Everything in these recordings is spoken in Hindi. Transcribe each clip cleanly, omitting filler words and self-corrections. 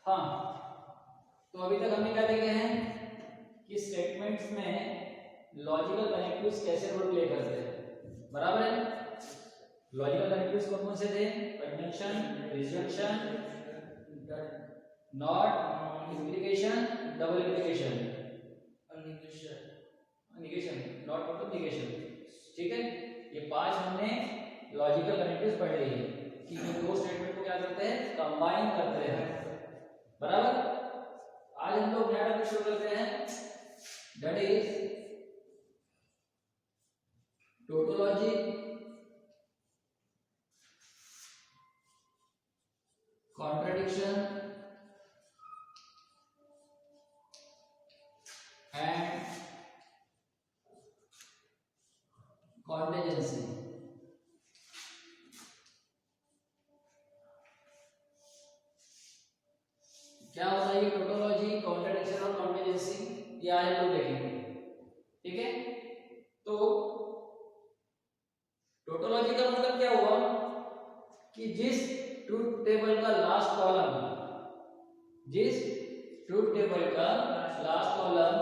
हाँ, तो अभी तक हमने क्या देखे हैं कि स्टेटमेंट्स में लॉजिकल कनेक्टिव्स कैसे रोल प्ले करते हैं, बराबर है। लॉजिकल कनेक्टिव्स कौन से थे? Conjunction, disjunction, not, implication, double implication, negation, not मतलब निगेशन, ठीक है। ये 5 हमने लॉजिकल कनेक्टिव्स पढ़ लिए कि जो दो स्टेटमेंट को क्या करते हैं, कंबाइन करते हैं, बराबर। आज हम लोग नया टॉपिक शुरू करते हैं, that is tautology, contradiction and contingency. क्या होता है ये टोटोलॉजी, कॉन्ट्रडिक्शन और कॉन्टिजेंसी, ये आज हम लोग देखेंगे, ठीक है। तो टोटोलॉजी का मतलब क्या हुआ कि जिस ट्रूथ टेबल का लास्ट कॉलम, जिस ट्रूथ टेबल का लास्ट कॉलम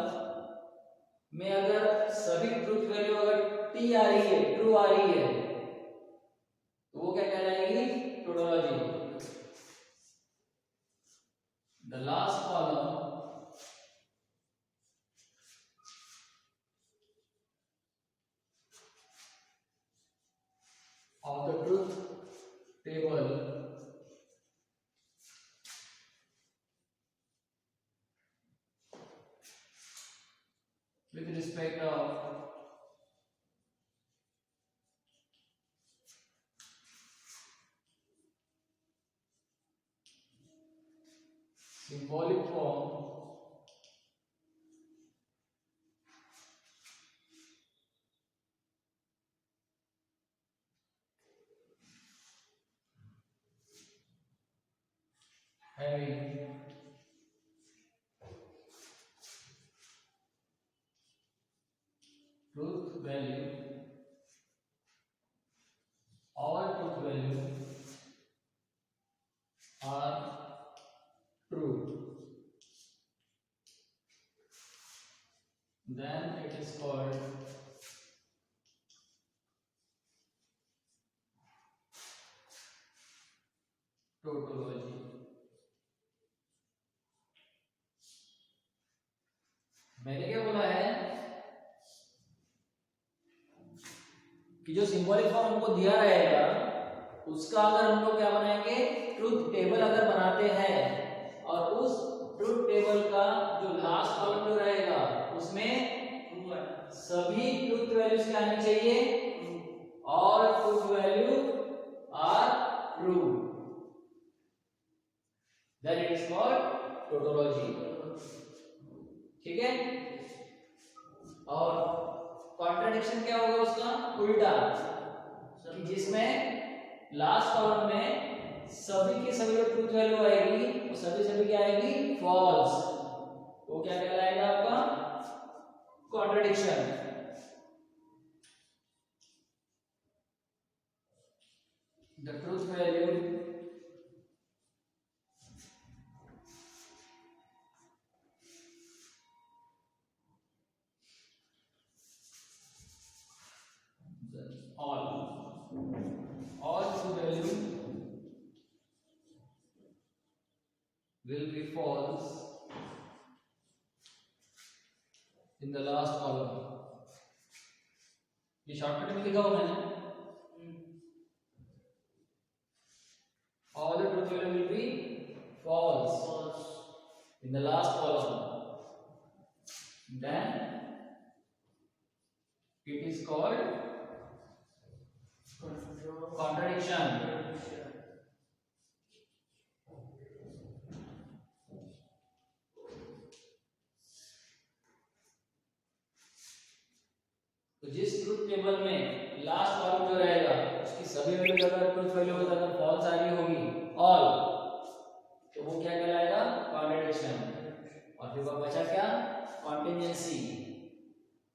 में अगर सभी ट्रूथ वैल्यू अगर टी आ रही है, ट्रू आ रही है, तो वो क्या कहलाएगी? Tautology. The last column of the truth table with respect of symbolic form having truth value, all truth value are true, then it is called tautology. मैंने क्या बोला है कि जो सिंबॉलिक फॉर्म हमको दिया रहेगा उसका अगर हम लोग क्या बनाएंगे, ट्रूथ टेबल अगर बनाते हैं और उस ट्रूथ टेबल का जो लास्ट कॉलम जो रहेगा उसमें सभी ट्रूथ वैल्यूज क्या आनी चाहिए, all truth value are true, then it is called tautology, ठीक है। और कॉन्ट्रडिक्शन क्या होगा उसका उल्टा, कि जिसमें लास्ट कॉलम में सभी की सभी जो ट्रूथ वैल्यू आएगी वो सभी क्या आएगी, फॉल्स, वो क्या कहलाएगा आपका contradiction. The truth value all true value will be false in the last column. ये शॉर्टकट में लिखा हुआ मैंने, all the truth value will be false in the last column, then it is called contradiction. तो जिस ट्रूथ टेबल में लास्ट कॉलम जो रहेगा उसकी सभी वैल्यू अगर ट्रूथ वैल्यू अगर फॉल्स आ रही होगी ऑल, तो वो क्या कहलाएगा, कॉन्ट्रडिक्शन। और फिर बचा क्या, कॉन्टिजेंसी।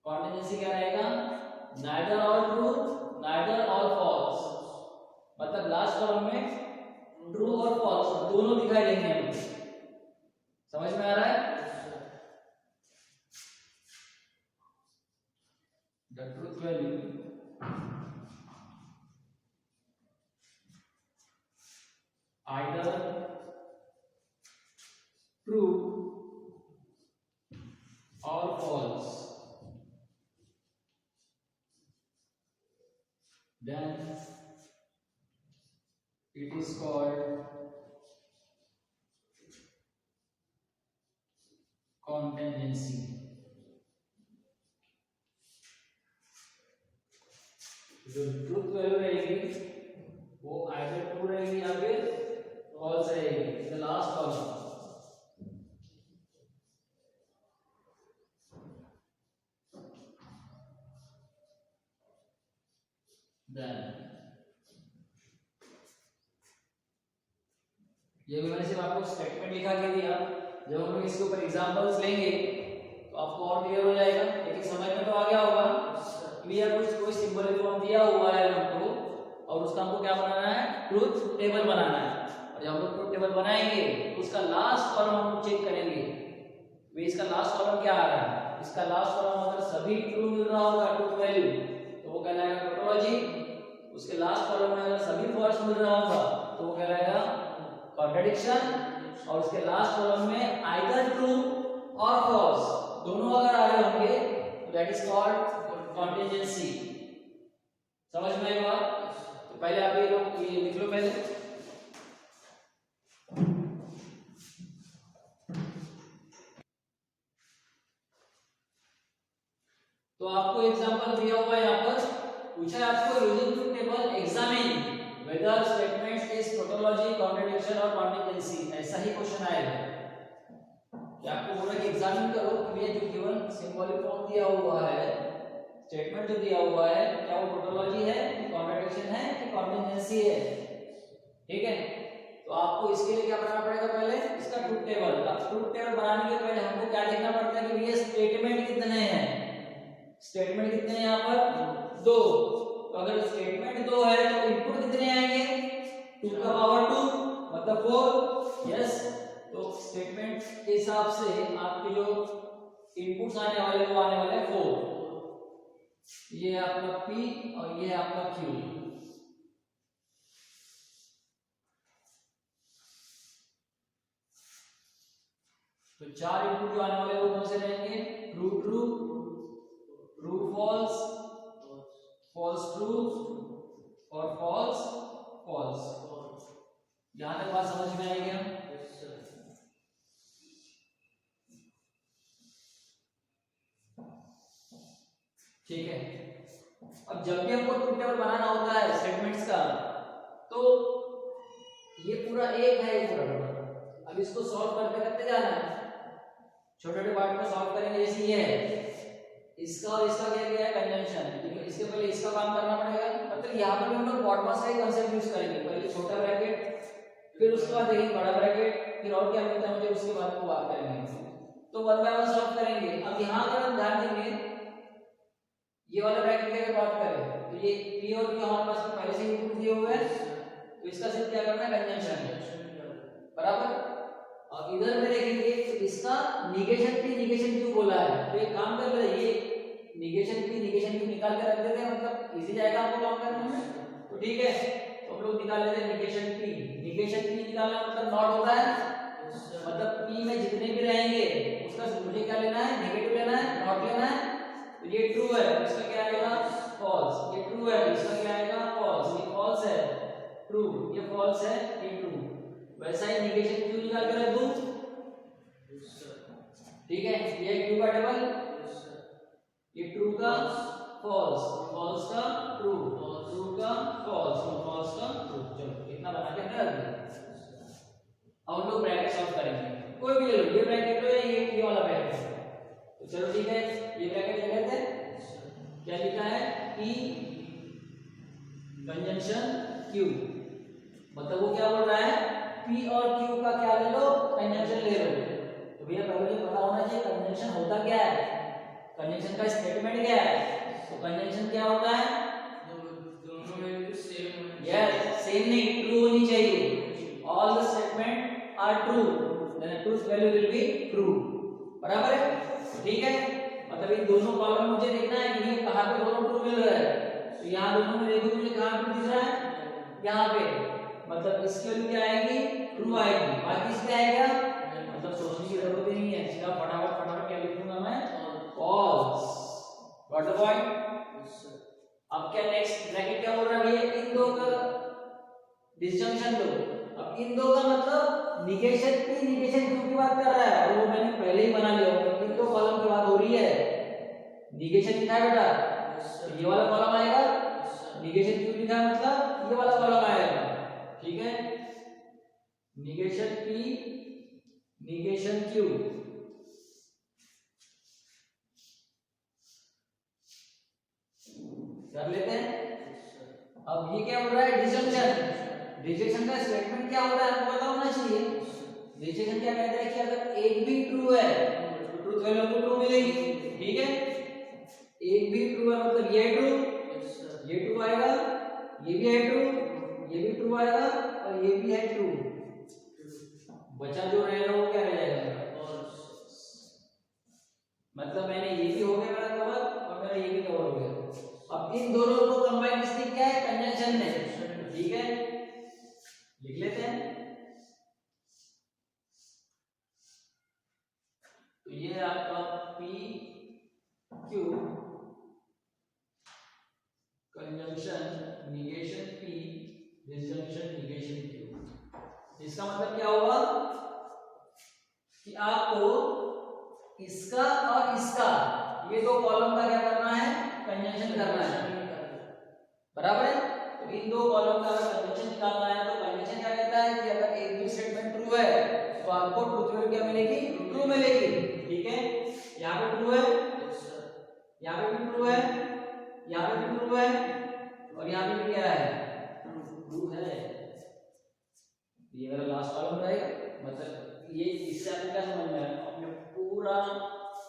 कॉन्टिजेंसी क्या रहेगा, neither all true neither all false, मतलब लास्ट कॉलम में ट्रू और फॉल्स दोनों दिखाई देंगे हमको, समझ में आ रहा है? The truth value either true or false, then it is called contingency. जो ट्रूथ वैल्यू रहेगी वो आइदर ट्रू रहेगी या फिर फॉल्स रहेगी, द लास्ट कॉलम। देन ये भी मैंने सिर्फ आपको स्टेटमेंट लिखा के दिया, जब हम लोग इसके ऊपर एग्जांपल्स लेंगे तो आपको और क्लियर हो जाएगा। लेकिन समझ में तो आ गया होगा क्लियर। कुछ कोई सिंबल फॉर्म दिया हुआ है हमको और उसका हमको क्या बनाना है, ट्रूथ टेबल बनाना है। और जब हम लोग ट्रूथ टेबल बनाएंगे तो उसका लास्ट कॉलम हम लोग चेक करेंगे वे इसका लास्ट कॉलम क्या आ रहा है। इसका लास्ट कॉलम अगर सभी ट्रू मिल रहा होगा ट्रूथ वैल्यू तो वो कहलाएगा टोटोलॉजी। उसके लास्ट कॉलम में अगर सभी फॉल्स मिल रहा होगा तो वो कहलाएगा कॉन्ट्रडिक्शन। और उसके लास्ट कॉलम में आइदर ट्रू और फॉल्स दोनों अगर आ रहे होंगे तो दैट इज कॉल्ड कॉन्टिजेंसी। समझ में आई बात? तो पहले आप ये लोग ये लिख लो पहले। तो आपको एग्जांपल दिया हुआ है, यहाँ पर पूछा है आपको using truth table examine whether statements is tautology, contradiction और कॉन्टिजेंसी। ऐसा ही क्वेश्चन आएगा कि आपको बोला कि एग्जामिन करो कि ये जो गिवन सिंबॉलिक फॉर्म दिया हुआ है, स्टेटमेंट जो दिया हुआ है क्या वो टोटोलॉजी है कि कॉन्ट्रडिक्शन है कि कॉन्टिजेंसी है। ठीक है, तो आपको इसके लिए क्या बनाना पड़ेगा, पहले इसका ट्रूथ टेबल। अब ट्रूथ टेबल बनाने के पहले हमको क्या देखना पड़ता है कि ये स्टेटमेंट कितने हैं। स्टेटमेंट कितने हैं यहाँ पर, दो। तो अगर स्टेटमेंट दो है तो इनपुट कितने आएंगे, 2 का पावर 2 मतलब 4। यस, तो स्टेटमेंट के हिसाब से आपके जो इनपुट्स आने वाले वो आने वाले 4। ये है आपका P और ये है आपका Q। तो 4 इनपुट जो आने वाले वो कौन से रहेंगे, true true, true false, false true और फॉल्स फॉल्स। यहां तक बात समझ में आई क्या? ठीक है, अब जब भी हमको ट्रूथ टेबल बनाना होता है स्टेटमेंट्स का तो ये पूरा एक है ये पूरा। अब इसको सॉल्व करते करते जाना है, छोटे छोटे पार्ट में सॉल्व करेंगे। जैसे ये है, इसका और इसका क्या क्या है, कंजंक्शन। ठीक है, इसके पहले इसका काम करना पड़ेगा। मतलब यहाँ पर हम लोग बॉटम का ही कांसेप्ट यूज करेंगे। पहले छोटा ब्रैकेट, फिर उसके बाद देखेंगे बड़ा ब्रैकेट, फिर और क्या मिलता है मुझे उसके बाद को बात करेंगे। तो 1 बाय 1 सॉल्व करेंगे। अब यहाँ अगर हम ध्यान देंगे ये वाला ब्रैकेट की अगर बात करें तो ये P और Q हमारे पास पहले से ही इनपुट दिए हुए हैं, तो इसका सिर्फ क्या करना है, कंजंक्शन बराबर। और इधर में देखेंगे तो इसका निगेशन P निगेशन Q बोला है। तो एक काम कर ले, ये निगेशन P निगेशन Q निकाल के रख देते हैं, मतलब इजी जाएगा आपको काम करने में। तो ठीक है, तो हम लोग निकाल लेते हैं निगेशन P। निगेशन P निकालना मतलब नॉट होता है, मतलब P में जितने भी रहेंगे उसका मुझे क्या लेना है, नेगेटिव लेना है, नॉट लेना है। तो ये ट्रू है, इसका क्या आएगा, फॉल्स। ये ट्रू है, इसका क्या आएगा, फॉल्स। ये फॉल्स है, ट्रू। ये फॉल्स है, ये ट्रू। वैसा ही निगेशन क्यू निकाल के रख दूं। ठीक है, ये क्यू का टेबल, ये ट्रू का फॉल्स, फॉल्स का ट्रू, ट्रू का फॉल्स, फॉल्स का ट्रू। चलो इतना बना के हमने रख दिया। अब हम लोग ब्रैकेट सॉल्व करेंगे, कोई भी ले लो, ये ब्रैकेट लो या ये वाला ब्रैकेट। तो चलो ठीक है, ये ब्रैकेट ले लेते हैं। क्या लिखा है, P कंजंक्शन Q। मतलब वो क्या बोल रहा है, P और Q का क्या ले लो, कंजंक्शन ले लो। तो भैया पहले ये पता होना चाहिए कंजंक्शन होता क्या है, कंजंक्शन का स्टेटमेंट क्या है। तो कंजंक्शन क्या होता है, दोनों वैल्यू सेम। यस, सेम नहीं, ट्रू होनी चाहिए। All the statement are true, then truth value will be true. बराबर है? ठीक है, मतलब इन दोनों कॉलम मुझे देखना है कि ये कहां पे दोनों ट्रू मिल रहा है। तो यहां दोनों में देखो मुझे कहां ट्रू दिख रहा है, यहां पे, मतलब इसकी वैल्यू क्या आएगी, ट्रू आएगी। बाकी इसमें आएगा मतलब सोचने की जरूरत ही नहीं है, सीधा फटाफट फटाफट क्या लिख दूंगा मैं, फॉल्स। Got the point? अब क्या नेक्स्ट ब्रैकेट क्या बोल रहा है भैया, इन दो का डिसजंक्शन दो। अब इन दो का मतलब निगेशन की बात कर रहा है, और वो मैंने पहले ही बना लिया, तो इन दो कॉलम की बात हो रही है। निगेशन लिखा है बेटा, तो ये वाला कॉलम आएगा, निगेशन क्यों लिखा है मतलब ये वाला कॉलम आएगा। ठीक है, निगेशन P, निगेशन Q। कर लेते हैं। अब ये क्या बोल रहा है, डिसजंक्शन। डिसजंक्शन का स्टेटमेंट क्या होता है आपको पता होना चाहिए। डिसजंक्शन क्या कहता है कि अगर एक भी ट्रू है तो ट्रूथ वैल्यू को ट्रू मिलेगी। ठीक है, एक भी ट्रू है मतलब ये ट्रू, ये ट्रू आएगा, ये भी है ट्रू, ये भी ट्रू आएगा, और ये भी है ट्रू। बचा जो रहेगा वो क्या रह जाएगा, मतलब मैंने ये भी हो गया मेरा कवर, और मेरा ये भी कवर हो गया। अब इन दोनों को कंबाइन किसने किया है, कंजंक्शन ने। ठीक है, लिख लेते हैं। तो ये आपका P Q conjunction negation P disjunction negation Q। इसका मतलब क्या होगा कि आपको इसका और इसका, ये दो कॉलम का क्या करना है, कंजंक्शन करना है। बराबर है? तो इन दो कॉलम का अगर कंजंक्शन निकालना है तो कंजंक्शन क्या कहता है कि अगर एक भी स्टेटमेंट ट्रू है तो आपको ट्रूथ वैल्यू क्या मिलेगी, ट्रू मिलेगी। ठीक है, यहाँ पे ट्रू है, यहाँ पे भी ट्रू है, यहाँ पे भी ट्रू है, और यहाँ पे भी क्या है, ट्रू है। ये मेरा लास्ट कॉलम रहेगा। मतलब ये इससे आपको क्या समझ में आया, अपने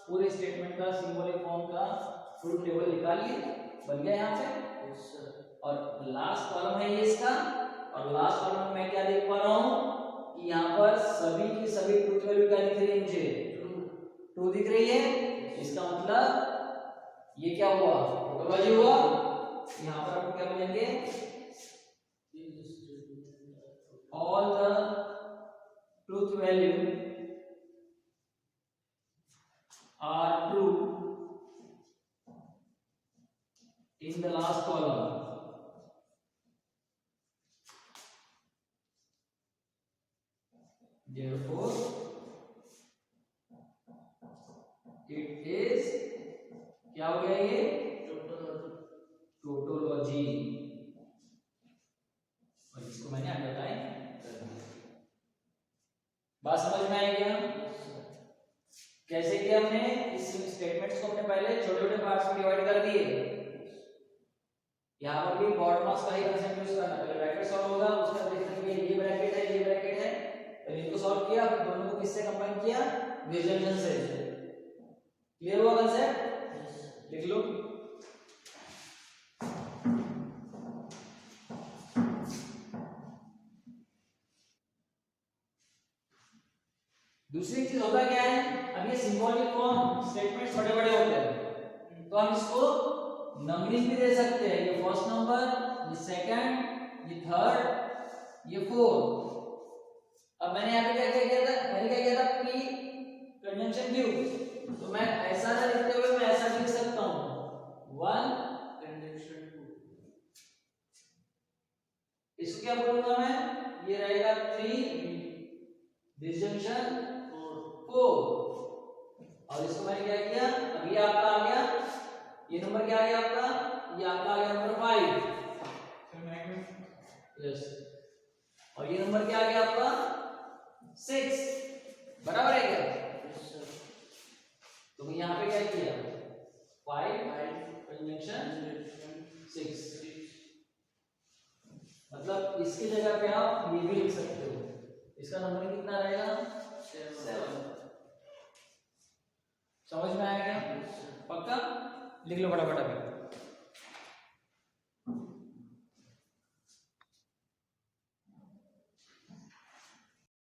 पूरे स्टेटमेंट का सिंबॉलिक फॉर्म का ट्रूथ टेबल निकाल लिए, बन गया यहाँ पे। और लास्ट कॉलम है ये इसका, और लास्ट कॉलम में मैं क्या देख पा रहा हूँ कि यहाँ पर सभी की सभी ट्रूथ वैल्यू क्या दिख रही है, मुझे ट्रू दिख रही है। इसका मतलब ये क्या हुआ, टोटोलॉजी हुआ। यहाँ पर आपको क्या मिलेंगे, all the truth value are true in the last column. Therefore, it is क्या हो गया, ये टोटोलॉजी। और इसको मैंने अंडरलाइन कर दिया। बात समझ में आई क्या? कैसे किया हमने, इस स्टेटमेंट्स को हमने पहले छोटे छोटे पार्ट्स में डिवाइड कर दिए। यहाँ पर भी बॉड मास का ही कंसेप्ट यूज करना, पहले ब्रैकेट सॉल्व होगा, उसके बाद देखेंगे ये ब्रैकेट है, ये ब्रैकेट है, पहले इनको सॉल्व किया, फिर दोनों को किससे कंबाइन किया, डिसजंक्शन से। क्लियर हुआ कंसेप्ट? लिख लो। दूसरी चीज होता क्या है, अब ये सिंबॉलिक फॉर्म स्टेटमेंट्स बड़े बड़े होते हैं तो हम इसको नंबरिंग भी दे सकते हैं। ये फर्स्ट नंबर, ये सेकंड, ये थर्ड, ये फोर्थ। अब मैंने यहाँ पे क्या क्या किया था, मैंने क्या किया था, P कंजंक्शन Q, तो मैं ऐसा ना लिखते हुए मैं ऐसा लिख सकता हूँ, 1 कंजंक्शन 2। इसको क्या बोलूंगा मैं, ये रहेगा 3 डिसजंक्शन 4। और इसको मैंने क्या किया, अभी आपका आ गया, ये नंबर क्या आ गया आपका, ये आपका आ गया नंबर 5। यस, और ये नंबर क्या आ गया आपका 6। बराबर है क्या? तो यहाँ पे क्या किया, 5 कंजंक्शन 6। मतलब इसकी जगह पे आप ये भी लिख सकते हो, इसका नंबर कितना रहेगा, 7। समझ में आया क्या? पक्का? लिख लो फटाफट अभी।